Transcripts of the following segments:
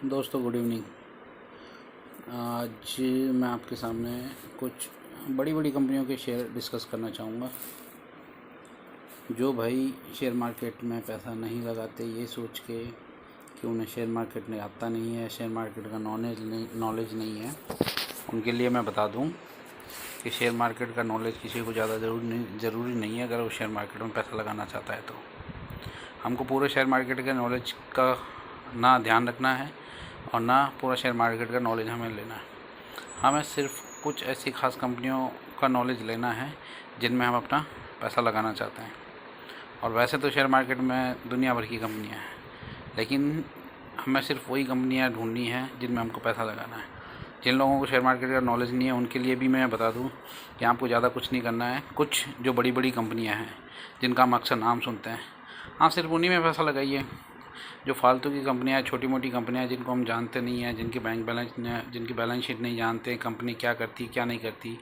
दोस्तों good evening. आज मैं आपके सामने कुछ बड़ी बड़ी कंपनियों के शेयर डिस्कस करना चाहूँगा। जो भाई शेयर मार्केट में पैसा नहीं लगाते ये सोच के कि उन्हें शेयर मार्केट में आता नहीं है, शेयर मार्केट का नॉलेज नहीं है, उनके लिए मैं बता दूं कि शेयर मार्केट का नॉलेज किसी को ज़्यादा ज़रूरी नहीं है। अगर वो शेयर मार्केट में पैसा लगाना चाहता है तो हमको पूरे शेयर मार्केट के नॉलेज का ना ध्यान रखना है और ना पूरा शेयर मार्केट का नॉलेज हमें लेना है। हमें सिर्फ कुछ ऐसी खास कंपनियों का नॉलेज लेना है जिनमें हम अपना पैसा लगाना चाहते हैं। और वैसे तो शेयर मार्केट में दुनिया भर की कंपनियां हैं, लेकिन हमें सिर्फ वही कंपनियां ढूंढनी है जिनमें हमको पैसा लगाना है। जिन लोगों को शेयर मार्केट का नॉलेज नहीं है उनके लिए भी मैं बता दूं कि आपको ज़्यादा कुछ नहीं करना है। कुछ जो बड़ी बड़ी कंपनियाँ हैं जिनका हम अक्सर नाम सुनते हैं, आप सिर्फ उन्हीं में पैसा लगाइए। जो फालतू की कंपनियाँ, छोटी मोटी कंपनियाँ जिनको हम जानते नहीं हैं, जिनकी बैलेंस शीट नहीं जानते, कंपनी क्या करती क्या नहीं करती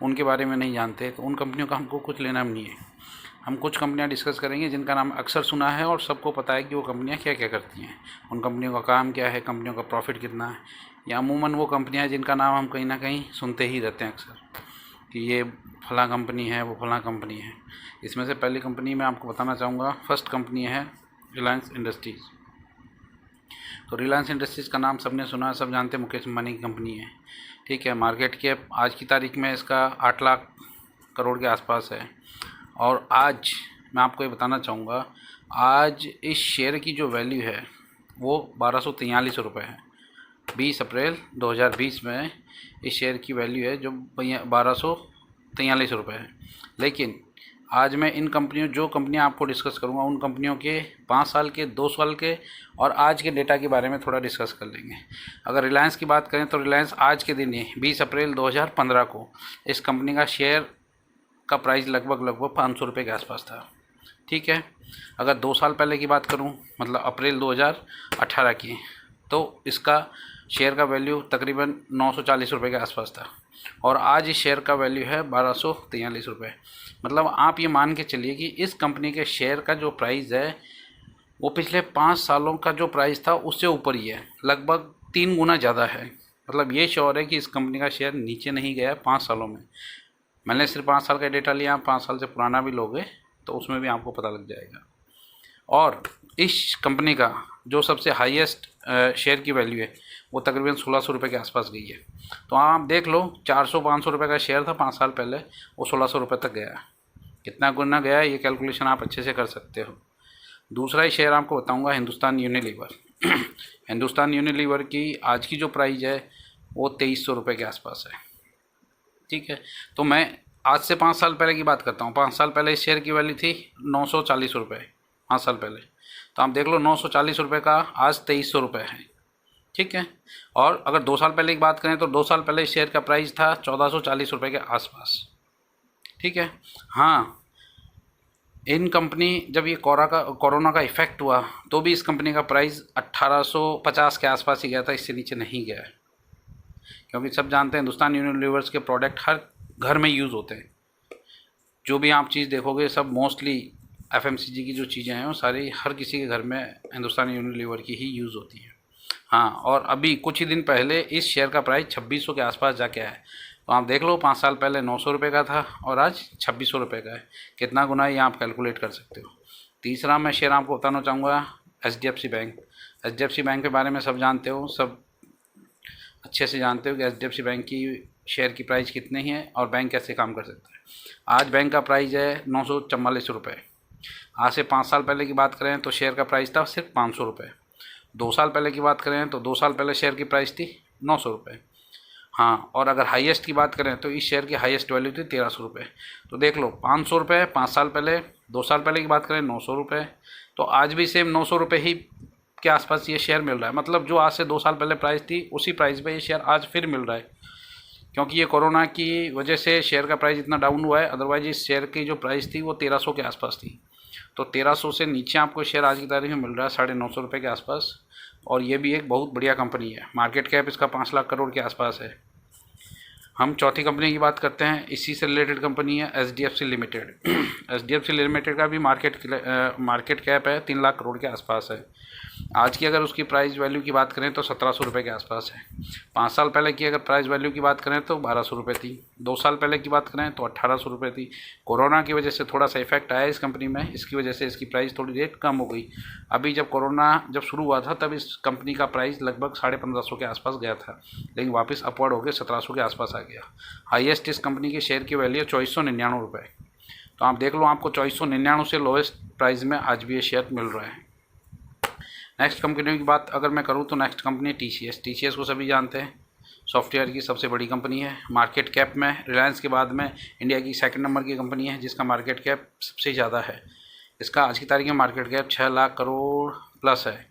उनके बारे में नहीं जानते, तो उन कंपनियों का हमको कुछ लेना नहीं है। हम कुछ कंपनियां डिस्कस करेंगे जिनका नाम अक्सर सुना है और सबको पता है कि वो कंपनियां क्या क्या करती हैं, उन कंपनियों का काम क्या है, कंपनियों का प्रॉफिट कितना है। या अमूमन वो कंपनियां जिनका नाम हम कहीं ना कहीं सुनते ही रहते हैं अक्सर कि ये फलां कंपनी है, वो फलां कंपनी है। इसमें से पहली कंपनी मैं आपको बताना चाहूँगा, फर्स्ट कंपनी है रिलायंस इंडस्ट्रीज़। तो रिलायंस इंडस्ट्रीज़ का नाम सबने सुना है, सब जानते हैं, मुकेश अंबानी की कंपनी है। ठीक है, मार्केट कैप आज की तारीख में इसका 8 लाख करोड़ के आसपास है। और आज मैं आपको ये बताना चाहूँगा, आज इस शेयर की जो वैल्यू है वो 1243 रुपये है। 20 अप्रैल 2020 में इस शेयर की वैल्यू है जो 1243 रुपये है। लेकिन आज मैं इन कंपनियों, जो कंपनियां आपको डिस्कस करूंगा, उन कंपनियों के 5 साल के, 2 साल के और आज के डेटा के बारे में थोड़ा डिस्कस कर लेंगे। अगर रिलायंस की बात करें तो रिलायंस आज के दिन ही 20 अप्रैल 2015 को इस कंपनी का शेयर का प्राइस लगभग 500 रुपये के आसपास था। ठीक है, अगर 2 साल पहले की बात करूं, मतलब अप्रैल 2018 की, तो इसका शेयर का वैल्यू तकरीबन 940 रुपये के आसपास था और आज इस शेयर का वैल्यू है 1243 रुपये। मतलब आप ये मान के चलिए कि इस कंपनी के शेयर का जो प्राइस है वो पिछले 5 सालों का जो प्राइस था उससे ऊपर ही है, लगभग 3 गुना ज़्यादा है। मतलब ये श्योर है कि इस कंपनी का शेयर नीचे नहीं गया 5 सालों में। मैंने सिर्फ 5 साल का डेटा लिया, 5 साल से पुराना भी लोगे तो उसमें भी आपको पता लग जाएगा। और इस कंपनी का जो सबसे हाईएस्ट शेयर की वैल्यू है वो तकरीबन 1600 रुपये के आसपास गई है। तो आप देख लो, 400-500 रुपये का शेयर था 5 साल पहले, वो 1600 रुपये तक गया। कितना गुना गया ये कैलकुलेशन आप अच्छे से कर सकते हो। दूसरा ही शेयर आपको बताऊंगा, हिंदुस्तान यूनिलीवर। हिंदुस्तान यूनिलीवर की आज की जो प्राइस है वो 2300 रुपये के आसपास है। ठीक है, तो मैं आज से 5 साल पहले की बात करता हूँ। 5 साल पहले इस शेयर की वैल्यू थी 940 रुपये, 5 साल पहले। तो आप देख लो, 940 रुपये का आज 2300 रुपये है। ठीक है, और अगर 2 साल पहले की बात करें तो 2 साल पहले इस शेयर का प्राइस था 1440 रुपये के आसपास। ठीक है, हाँ, इन कंपनी जब ये कोरोना का इफेक्ट हुआ तो भी इस कंपनी का प्राइस 1850 के आसपास ही गया था, इससे नीचे नहीं गया है। क्योंकि सब जानते हैं हिंदुस्तान यूनिलीवर्स के प्रोडक्ट हर घर में यूज़ होते हैं। जो भी आप चीज़ देखोगे सब मोस्टली एफएमसीजी की जो चीज़ें हैं वो सारी हर किसी के घर में हिंदुस्तान यूनिलीवर की ही यूज़ होती हैं। हाँ, और अभी कुछ ही दिन पहले इस शेयर का प्राइस 2600 के आसपास जाके आया है। तो आप देख लो, 5 साल पहले 900 रुपये का था और आज 2600 रुपये का है। कितना गुना ये आप कैलकुलेट कर सकते हो। तीसरा मैं शेयर आपको बताना चाहूँगा, HDFC बैंक। HDFC बैंक के बारे में सब जानते हो, सब अच्छे से जानते हो कि HDFC बैंक की शेयर की प्राइस कितनी है और बैंक कैसे काम कर सकता है। आज बैंक का प्राइस है 944 रुपये। आज से 5 साल पहले की बात करें तो शेयर का प्राइस था सिर्फ 500 रुपये। 2 साल पहले की बात करें तो 2 साल पहले शेयर की प्राइस थी 900 रुपये। हाँ, और अगर हाईएस्ट की बात करें तो इस शेयर की हाईएस्ट वैल्यू थी 1300 रुपये। तो देख लो, 500 रुपये 5 साल पहले, 2 साल पहले की बात करें 900 रुपये, तो आज भी सेम 900 रुपये ही के आसपास ये शेयर मिल रहा है। मतलब जो आज से 2 साल पहले प्राइस थी उसी प्राइस पे ये शेयर आज फिर मिल रहा है। क्योंकि ये कोरोना की वजह से शेयर का प्राइस इतना डाउन हुआ है, अदरवाइज इस शेयर की जो प्राइस थी वो 1300 के आसपास थी। तो 1300 से नीचे आपको शेयर आज की तारीख में मिल रहा है 950 रुपये के आसपास। और ये भी एक बहुत बढ़िया कंपनी है। मार्केट कैप इसका 5 लाख करोड़ के आसपास है। हम चौथी कंपनी की बात करते हैं, इसी से रिलेटेड कंपनी है HDFC लिमिटेड। HDFC लिमिटेड का भी मार्केट कैप है 3 लाख करोड़ के आसपास है। आज की अगर उसकी प्राइस वैल्यू की बात करें तो 1700 रुपये के आसपास है। 5 साल पहले की अगर प्राइस वैल्यू की बात करें तो 1200 रुपये थी। 2 साल पहले की बात करें तो 1800 रुपये थी। कोरोना की वजह से थोड़ा सा इफेक्ट आया इस कंपनी में, इसकी वजह से इसकी प्राइस थोड़ी रेट कम हो गई। अभी जब कोरोना जब शुरू हुआ था तब इस कंपनी का प्राइस लगभग 1550 के आसपास गया था, लेकिन वापस अपवर्ड होकर 1700 के आसपास आ गया। हाईएस्ट इस कंपनी की शेयर की वैल्यू 2499 रुपये। तो आप देख लो, आपको 2499 से लोएस्ट प्राइस में आज भी ये शेयर मिल रहा है। नेक्स्ट कंपनी की बात अगर मैं करूँ तो नेक्स्ट कंपनी टीसीएस को सभी जानते हैं, सॉफ्टवेयर की सबसे बड़ी कंपनी है। मार्केट कैप में रिलायंस के बाद में इंडिया की सेकंड नंबर की कंपनी है, जिसका मार्केट कैप सबसे ज़्यादा है। इसका आज की तारीख में market cap 6 lakh crore plus है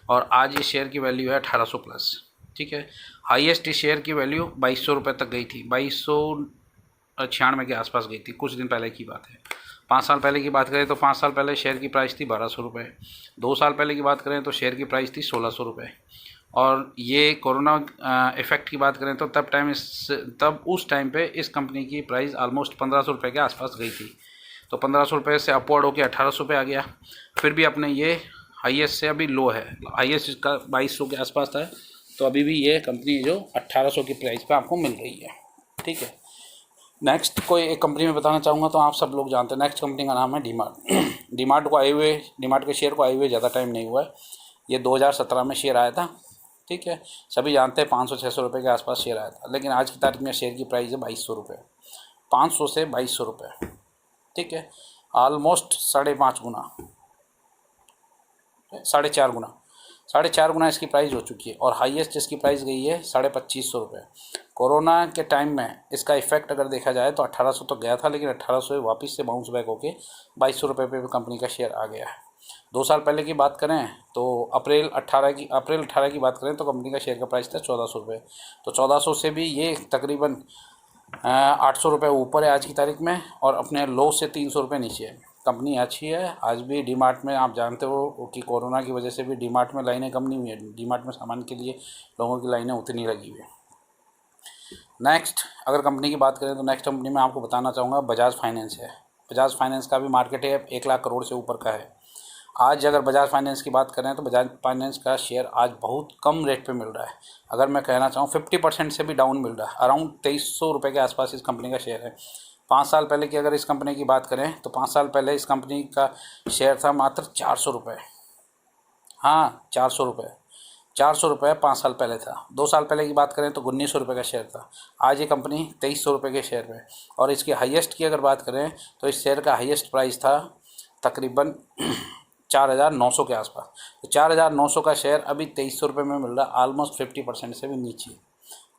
और आज इस शेयर की वैल्यू है 1800 प्लस। ठीक है, हाईएस्ट इस शेयर की वैल्यू 2200 रुपये तक गई थी, 2296 के आसपास गई थी, कुछ दिन पहले की बात है। 5 साल पहले की बात करें तो 5 साल पहले शेयर की प्राइस थी 1200 रुपये। 2 साल पहले की बात करें तो शेयर की प्राइस थी 1600 रुपये। और ये कोरोना इफेक्ट की बात करें तो तब उस टाइम पे इस कंपनी की प्राइस ऑलमोस्ट 1500 रुपये के आसपास गई थी। तो 1500 रुपये से अपवर्ड होकर 1800 रुपये आ गया। फिर भी अपने ये हाईएस्ट से अभी लो है, हाईएस्ट इसका 2200 के आसपास था, तो अभी भी ये कंपनी जो 1800 की प्राइस पे आपको मिल रही है। ठीक है, नेक्स्ट कोई एक कंपनी में बताना चाहूँगा तो आप सब लोग जानते हैं, नेक्स्ट कंपनी का नाम है डीमार्ट। डीमार्ट के शेयर को आए हुए ज़्यादा टाइम नहीं हुआ है, ये 2017 में शेयर आया था। ठीक है, सभी जानते हैं 500-600 रुपये के आसपास शेयर आया था, लेकिन आज की तारीख में शेयर की प्राइस है 2200 रुपये, 500 से 2200 रुपये। ठीक है, ऑलमोस्ट 5.5 गुना, 4.5 गुना इसकी प्राइस हो चुकी है। और हाईएस्ट इसकी प्राइस गई है 2550 रुपये। कोरोना के टाइम में इसका इफेक्ट अगर देखा जाए तो 1800 तो गया था, लेकिन 1800 वापस से बाउंस बैक होके 2200 रुपये पे कंपनी का शेयर आ गया है। 2 साल पहले की बात करें तो अप्रैल 18 की बात करें तो कंपनी का शेयर का प्राइस था 1400 रुपये। तो 1400 से भी ये तकरीबन 800 रुपये ऊपर है आज की तारीख में, और अपने लो से 300 रुपये नीचे है। कंपनी अच्छी है। आज भी डीमार्ट में आप जानते हो कि कोरोना की वजह से भी डीमार्ट में लाइनें कम नहीं हुई है, डीमार्ट में सामान के लिए लोगों की लाइनें उतनी लगी हुई है। नेक्स्ट अगर कंपनी की बात करें तो नेक्स्ट कंपनी में आपको बताना चाहूँगा बजाज फाइनेंस है। बजाज फाइनेंस का भी मार्केट है 1 लाख करोड़ से ऊपर का है। आज अगर बजाज फाइनेंस की बात करें तो बजाज फाइनेंस का शेयर आज बहुत कम रेट पे मिल रहा है। अगर मैं कहना चाहूँ 50% से भी डाउन मिल रहा है, अराउंड 2300 रुपये के आसपास इस कंपनी का शेयर है। 5 साल पहले की अगर इस कंपनी की बात करें तो 5 साल पहले इस कंपनी का शेयर था मात्र 400 रुपये। हाँ, 400 रुपये, 400 रुपये 5 साल पहले था। 2 साल पहले की बात करें तो 1900 रुपये का शेयर था। आज ये कंपनी 2300 रुपये के शेयर में। और इसकी हाईएस्ट की अगर बात करें तो इस शेयर का हाईएस्ट प्राइस था तकरीबन 4900 के आसपास। तो 4900 का शेयर अभी 2300 रुपये में मिल रहा है, ऑलमोस्ट 50% से भी नीचे।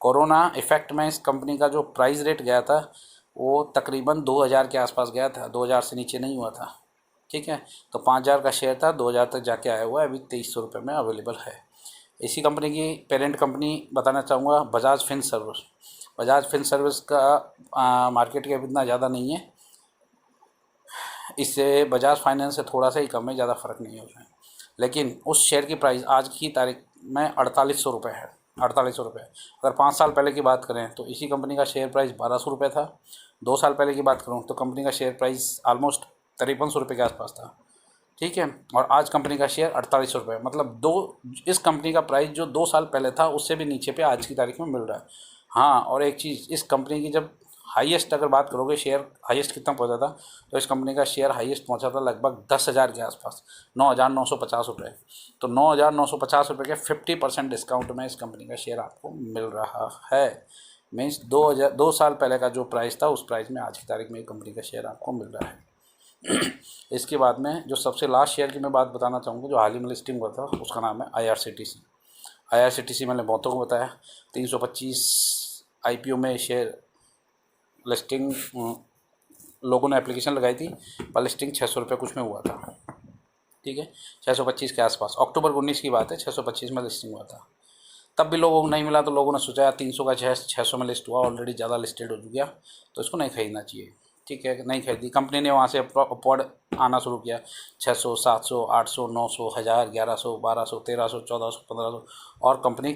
कोरोना इफेक्ट में इस कंपनी का जो प्राइस रेट गया था वो तकरीबन 2000 के आसपास गया था, 2000 से नीचे नहीं हुआ था। ठीक है, तो 5000 का शेयर था, 2000 तक जाके आया हुआ है, अभी 2300 रुपये में अवेलेबल है। इसी कंपनी की पेरेंट कंपनी बताना चाहूँगा बजाज फिनसर्विस। बजाज फिनसर्विस का मार्केट कैप इतना ज़्यादा नहीं है, इससे बजाज फाइनेंस से थोड़ा सा ही कम है, ज़्यादा फ़र्क नहीं होता है। लेकिन उस शेयर की प्राइस आज की तारीख में 4800 रुपये है, 4800 रुपये। अगर 5 साल पहले की बात करें तो इसी कंपनी का शेयर प्राइस 1200 रुपये था। 2 साल पहले की बात करूं तो कंपनी का शेयर प्राइस ऑलमोस्ट 5300 रुपये के आसपास था। ठीक है, और आज कंपनी का शेयर 4800 रुपये, मतलब इस कंपनी का प्राइस जो 2 साल पहले था उससे भी नीचे पे आज की तारीख में मिल रहा है। हाँ, और एक चीज़, इस कंपनी की जब हाईएस्ट अगर बात करोगे शेयर हाईएस्ट कितना पहुंचा था, तो इस कंपनी का शेयर हाईएस्ट पहुंचा था लगभग 10,000 के आसपास, 9,950 रुपये। तो 9,950 रुपये के 50% डिस्काउंट में इस कंपनी का शेयर आपको मिल रहा है। मीन्स 2 साल पहले का जो प्राइस था उस प्राइस में आज की तारीख में कंपनी का शेयर आपको मिल रहा है। इसके बाद में जो सबसे लास्ट शेयर की मैं बात बताना चाहूँगा जो हाल ही में लिस्टिंग हुआ था, उसका नाम है IRCTC। IRCTC मैंने बहुतों को बताया, 325 IPO में शेयर लिस्टिंग, लोगों ने एप्लीकेशन लगाई थी, पर लिस्टिंग 600 रुपये कुछ में हुआ था। ठीक है, 625 के आसपास, अक्टूबर 19 की बात है, 625 में लिस्टिंग हुआ था। तब भी लोगों को नहीं मिला तो लोगों ने सोचा 300 का 600 में लिस्ट हुआ, ऑलरेडी ज़्यादा लिस्टेड हो गया तो इसको नहीं खरीदना चाहिए। ठीक है, नहीं खरीदी कंपनी ने, वहाँ से अपवर्ड आना शुरू किया, 600, 700, 800, 900, 1000, 1100, 1200, 1300, 1400, 1500, और कंपनी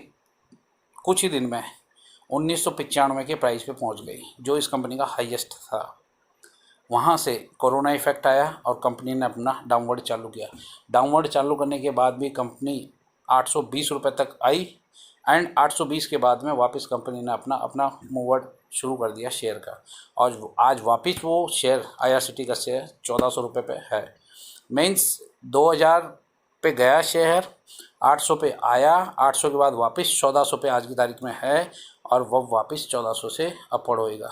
कुछ ही दिन में 1995 के प्राइस पे पहुंच गई, जो इस कंपनी का हाईएस्ट था। वहाँ से कोरोना इफेक्ट आया और कंपनी ने अपना डाउनवर्ड चालू किया। डाउनवर्ड चालू करने के बाद भी कंपनी 820 रुपये तक आई एंड 820 के बाद में वापस कंपनी ने अपना मूवमेंट शुरू कर दिया शेयर का। और आज वापस वो शेयर IRCT का शेयर 1400 रुपये पे है। मीन्स 2000 पे गया शेयर, 800 पे आया, 800 के बाद वापस 1400 पे आज की तारीख में है और वह वापस 1400 से अपवर्ड होएगा।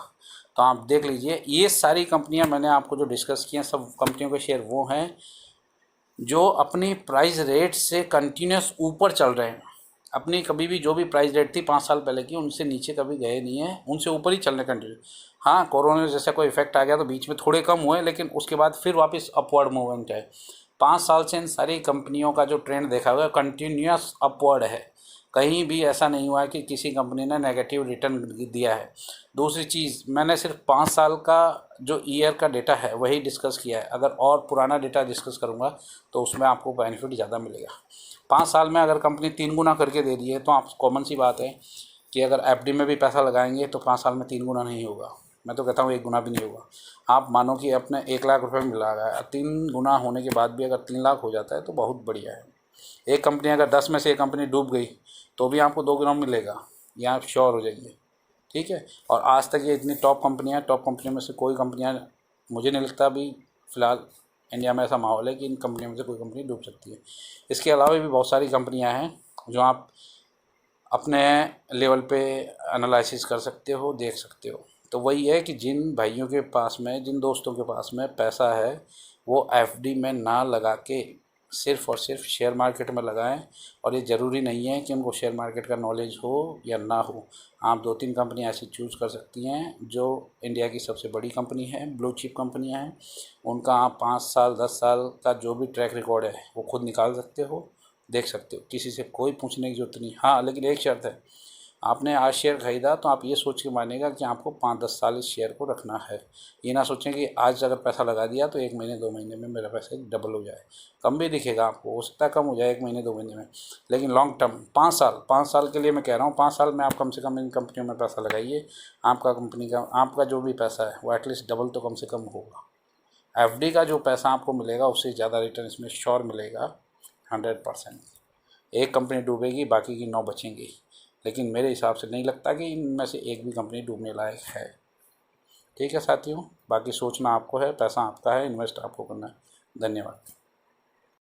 तो आप देख लीजिए, ये सारी कंपनियां मैंने आपको जो डिस्कस किए हैं, सब कंपनियों के शेयर वो हैं जो अपनी प्राइस रेट से कंटिन्यूस ऊपर चल रहे हैं। अपनी कभी भी जो भी प्राइस रेट थी 5 साल पहले की, उनसे नीचे कभी गए नहीं हैं, उनसे ऊपर ही चलने कंटिन्यू। हाँ, कोरोना जैसा कोई इफेक्ट आ गया तो बीच में थोड़े कम हुए, लेकिन उसके बाद फिर वापस अपवर्ड मूवमेंट है। 5 साल से इन सारी कंपनियों का जो ट्रेंड देखा हुआ है कंटिन्यूस अपवर्ड है। कहीं भी ऐसा नहीं हुआ है कि किसी कंपनी ने नेगेटिव रिटर्न दिया है। दूसरी चीज़, मैंने सिर्फ 5 साल का जो ईयर का डेटा है वही डिस्कस किया है। अगर और पुराना डेटा डिस्कस करूँगा तो उसमें आपको बेनिफिट ज़्यादा मिलेगा। 5 साल में अगर कंपनी 3 गुना करके दे रही है तो आप कॉमन सी बात है कि अगर FD में भी पैसा लगाएंगे तो 5 साल में 3 गुना नहीं होगा। मैं तो कहता हूँ 1 गुना भी नहीं होगा। आप मानो कि अपने 1 लाख रुपये में लगा है, 3 गुना होने के बाद भी अगर 3 लाख हो जाता है तो बहुत बढ़िया है। एक कंपनी अगर 10 में से एक कंपनी डूब गई तो भी आपको 2 गुना मिलेगा, ये आप श्योर हो जाइए। ठीक है। और आज तक ये इतनी टॉप कंपनियों में से कोई कंपनियाँ, मुझे नहीं लगता अभी फ़िलहाल इंडिया में ऐसा माहौल है कि इन कंपनियों में से कोई कंपनी डूब सकती है। इसके अलावा भी बहुत सारी कंपनियां हैं जो आप अपने लेवल पे एनालिसिस कर सकते हो, देख सकते हो। तो वही है कि जिन भाइयों के पास में, जिन दोस्तों के पास में पैसा है, वो FD में ना लगा के सिर्फ़ और सिर्फ शेयर मार्केट में लगाएं। और ये ज़रूरी नहीं है कि उनको शेयर मार्केट का नॉलेज हो या ना हो। आप 2-3 कंपनी ऐसी चूज़ कर सकती हैं जो इंडिया की सबसे बड़ी कंपनी है, ब्लू चिप कंपनियां हैं। उनका आप 5 साल 10 साल का जो भी ट्रैक रिकॉर्ड है वो खुद निकाल सकते हो, देख सकते हो। किसी से कोई पूछने की ज़रूरत नहीं। हाँ, लेकिन एक शर्त है, आपने आज शेयर ख़रीदा तो आप ये सोच के मानिएगा कि आपको 5-10 साल इस शेयर को रखना है। ये ना सोचें कि आज अगर पैसा लगा दिया तो 1 महीने 2 महीने में मेरा पैसा डबल हो जाए। कम भी दिखेगा आपको, हो सकता है कम हो जाए 1 महीने 2 महीने में, लेकिन लॉन्ग टर्म 5 साल के लिए मैं कह रहा हूँ। 5 साल में आप कम से कम इन कंपनियों में पैसा लगाइए। आपका जो भी पैसा है वो एटलीस्ट डबल तो कम से कम होगा। FD का जो पैसा आपको मिलेगा उससे ज़्यादा रिटर्न इसमें श्योर मिलेगा 100%। एक कंपनी डूबेगी, बाकी की 9 बचेंगी, लेकिन मेरे हिसाब से नहीं लगता कि इनमें से एक भी कंपनी डूबने लायक है। ठीक है साथियों, बाकी सोचना आपको है, पैसा आपका है, इन्वेस्ट आपको करना है। धन्यवाद।